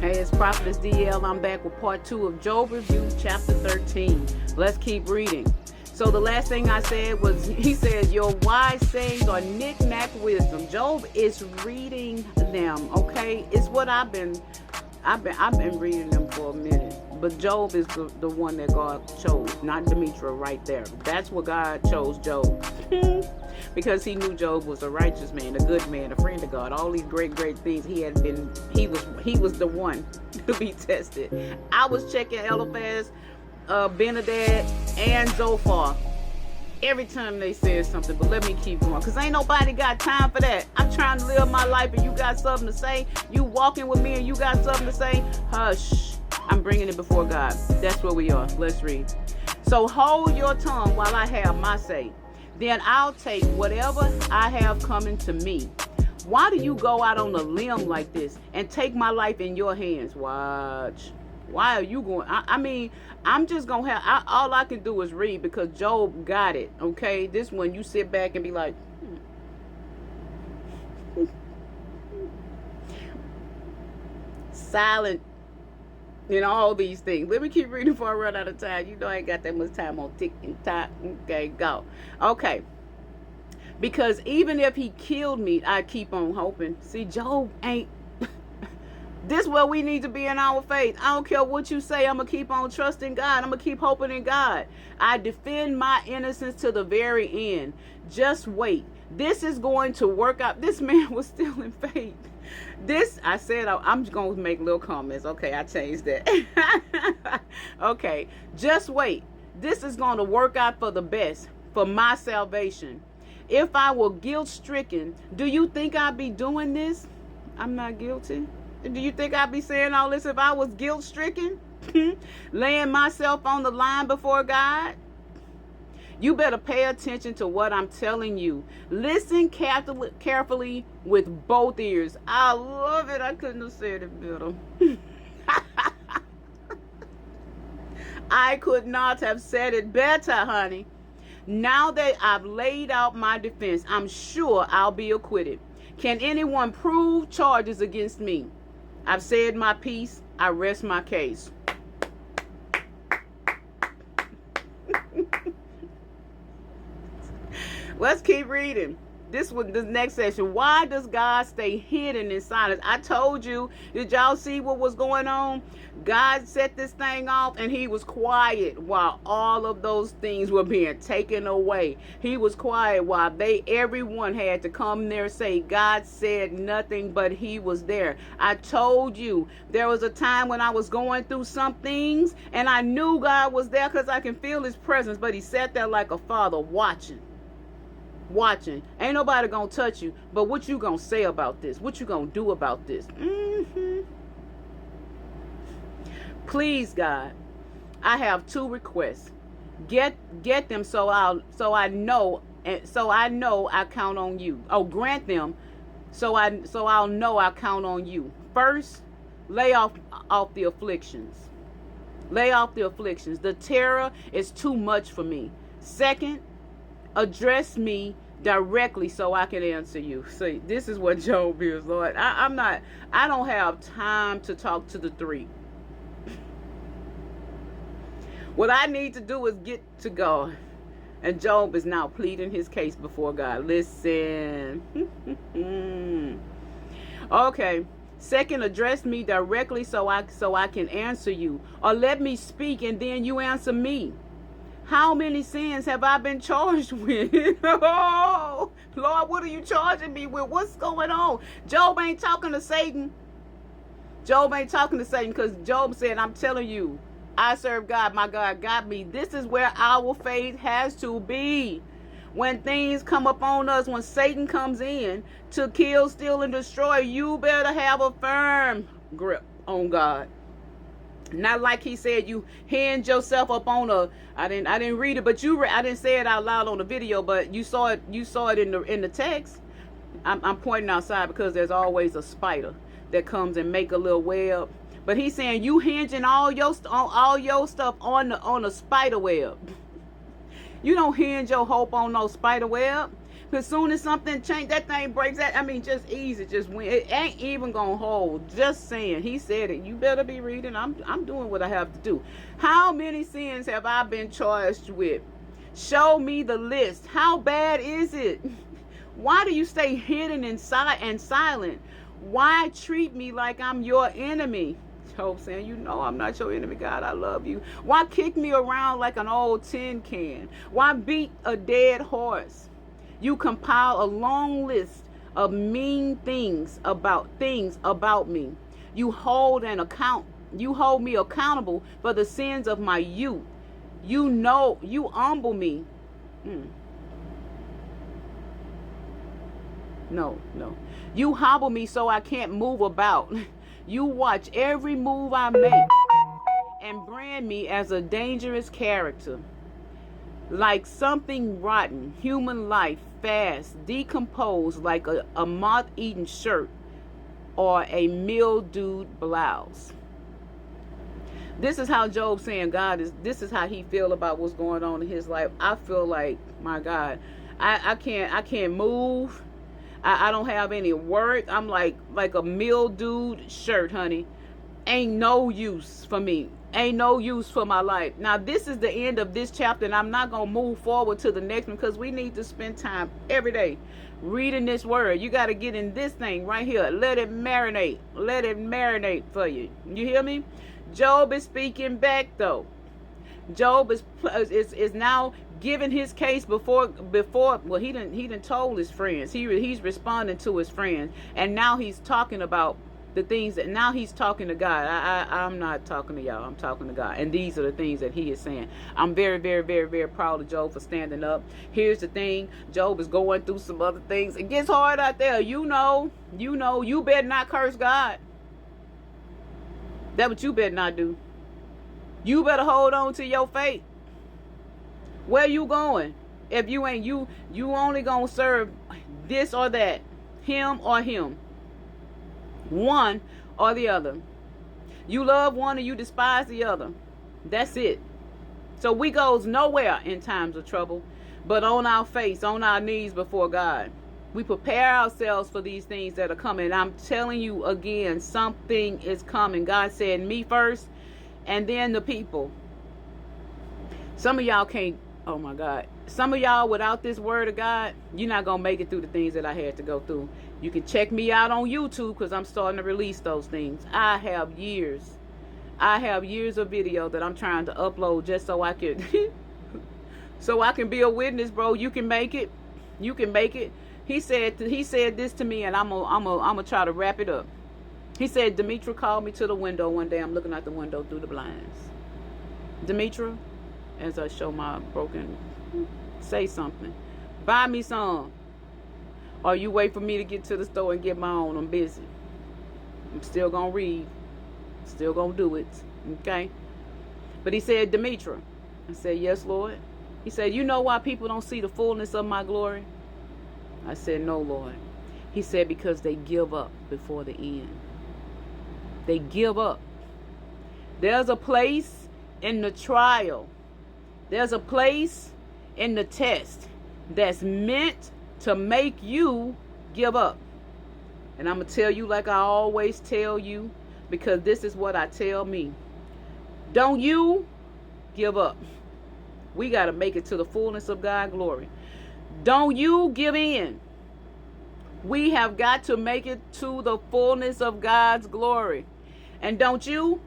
Hey, it's Prophetess DL. I'm back with part 2 of Job Review, chapter 13. Let's keep reading. So the last thing I said was, he said, your wise sayings are knick-knack wisdom. Job is reading them, okay? It's what I've been reading them for a minute. But Job is the one that God chose, not Demetra right there. That's what God chose Job. Because he knew Job was a righteous man, a good man, a friend of God. All these great things he was the one to be tested. I was checking Eliphaz, Benadad, and Zophar every time they said something, but let me keep going, because ain't nobody got time for that. I'm trying to live my life, and you got something to say. You walking with me and you got something to say. Hush. I'm bringing it before God. That's where we are. Let's read. So hold your tongue while I have my say. Then I'll take whatever I have coming to me. Why do you go out on a limb like this and take my life in your hands? Watch. Why are you going? I mean, I'm just going to have, all I can do is read, because Job got it, okay? This one, you sit back and be like, silent, and all these things. Let me keep reading before I run out of time. You know I ain't got that much time on ticking time. Okay, go. Okay. Because even if he killed me, I keep on hoping. See, Job ain't. This is where we need to be in our faith. I don't care what you say. I'm going to keep on trusting God. I'm going to keep hoping in God. I defend my innocence to the very end. Just wait. This is going to work out. This man was still in faith. This, I said, I'm just going to make little comments. Okay, I changed that. Okay, just wait. This is going to work out for the best, for my salvation. If I were guilt-stricken, do you think I'd be doing this? I'm not guilty. Do you think I'd be saying all this if I was guilt-stricken? Laying myself on the line before God? You better pay attention to what I'm telling you. Listen carefully with both ears. I love it. I couldn't have said it better. I could not have said it better, honey. Now that I've laid out my defense, I'm sure I'll be acquitted. Can anyone prove charges against me? I've said my piece. I rest my case. Let's keep reading. This next section. Why does God stay hidden in silence? I told you. Did y'all see what was going on? God set this thing off, and he was quiet while all of those things were being taken away. He was quiet while everyone had to come there and say, God said nothing, but he was there. I told you there was a time when I was going through some things, and I knew God was there because I can feel his presence, but he sat there like a father watching. Ain't nobody gonna touch you, but what you gonna say about this? What you gonna do about this? Please, God, I have 2 requests. Get them so I know I count on you. Oh, grant them so I'll know I count on you. First, lay off the afflictions. Lay off the afflictions. The terror is too much for me. Second, address me directly so I can answer you. See, this is what Job is, Lord. I don't have time to talk to the 3. What I need to do is get to God. And Job is now pleading his case before God. Listen. Okay. Second, address me directly so I can answer you. Or let me speak and then you answer me. How many sins have I been charged with? Oh, Lord, what are you charging me with? What's going on? Job ain't talking to Satan. Job ain't talking to Satan, because Job said, I'm telling you, I serve God. My God got me. This is where our faith has to be. When things come upon us, when Satan comes in to kill, steal, and destroy, you better have a firm grip on God. Not like he said you hinge yourself up on a. I didn't read it, but I didn't say it out loud on the video, but you saw it. You saw it in the text. I'm pointing outside because there's always a spider that comes and make a little web. But he's saying you hinging all your stuff on a spider web. You don't hinge your hope on no spider web. As soon as something change, that thing breaks that. I mean, just easy, just win. It ain't even gonna hold. Just saying. He said it. You better be reading. I'm doing what I have to do. How many sins have I been charged with? Show me the list. How bad is it? Why do you stay hidden and silent? Why treat me like I'm your enemy? Job saying, you know I'm not your enemy, God. I love you. Why kick me around like an old tin can? Why beat a dead horse? You compile a long list of mean things about me. You hold me accountable for the sins of my youth. You know, you humble me. No. You hobble me so I can't move about. You watch every move I make and brand me as a dangerous character. Like something rotten, human life, fast, decomposed like a moth-eaten shirt or a mildewed blouse. This is how Job saying this is how he feel about what's going on in his life. I feel like, my God, I can't move. I don't have any work. I'm like a mildewed shirt, honey. Ain't no use for me. Ain't no use for my life. Now, this is the end of this chapter, and I'm not going to move forward to the next one because we need to spend time every day reading this word. You got to get in this thing right here. Let it marinate. Let it marinate for you. You hear me? Job is speaking back, though. Job is now giving his case before. Well, he didn't told his friends. He's responding to his friends, and now he's talking about the things that now he's talking to God. I'm not talking to y'all. I'm talking to God, and these are the things that he is saying. I'm very, very, very, very proud of Job for standing up. Here's the thing: Job is going through some other things. It gets hard out there. You know. You better not curse God. That's what you better not do. You better hold on to your faith. Where you going? If you ain't, you only gonna serve this or that, him or him, one or the other. You love one and you despise the other. That's it. So we goes nowhere in times of trouble, but on our face, on our knees before God. We prepare ourselves for these things that are coming. I'm telling you again, something is coming. God said, me first, and then the people. Some of y'all can't, oh my God. Some of y'all, without this word of God, you're not going to make it through the things that I had to go through. You can check me out on YouTube because I'm starting to release those things. I have years of video that I'm trying to upload just so I can, so I can be a witness, bro. You can make it. You can make it. He said this to me, and I'm gonna try to wrap it up. He said, Demetra called me to the window one day. I'm looking out the window through the blinds. Demetra, as I show my broken, say something. Buy me some. Or you wait for me to get to the store and get my own. I'm busy. I'm still gonna read. Still gonna do it. Okay? But he said, Demetra. I said, yes, Lord. He said, you know why people don't see the fullness of my glory? I said, no, Lord. He said, because they give up before the end. They give up. There's a place in the trial. There's a place in the test that's meant to make you give up. And I'm going to tell you like I always tell you, because this is what I tell me. Don't you give up. We got to make it to the fullness of God's glory. Don't you give in. We have got to make it to the fullness of God's glory. And don't you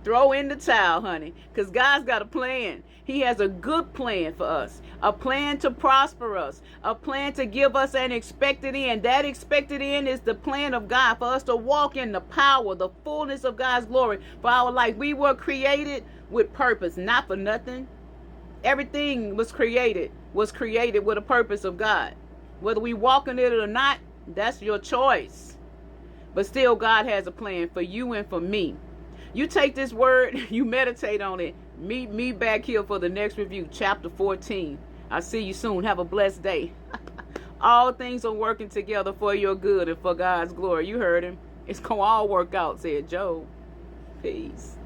throw in the towel, honey, because God's got a plan. He has a good plan for us, a plan to prosper us, a plan to give us an expected end. That expected end is the plan of God for us to walk in the power, the fullness of God's glory for our life. We were created with purpose, not for nothing. Everything was created with a purpose of God. Whether we walk in it or not, that's your choice. But still, God has a plan for you and for me. You take this word, you meditate on it. Meet me back here for the next review, chapter 14. I'll see you soon. Have a blessed day. All things are working together for your good and for God's glory. You heard him. It's going to all work out, said Job. Peace.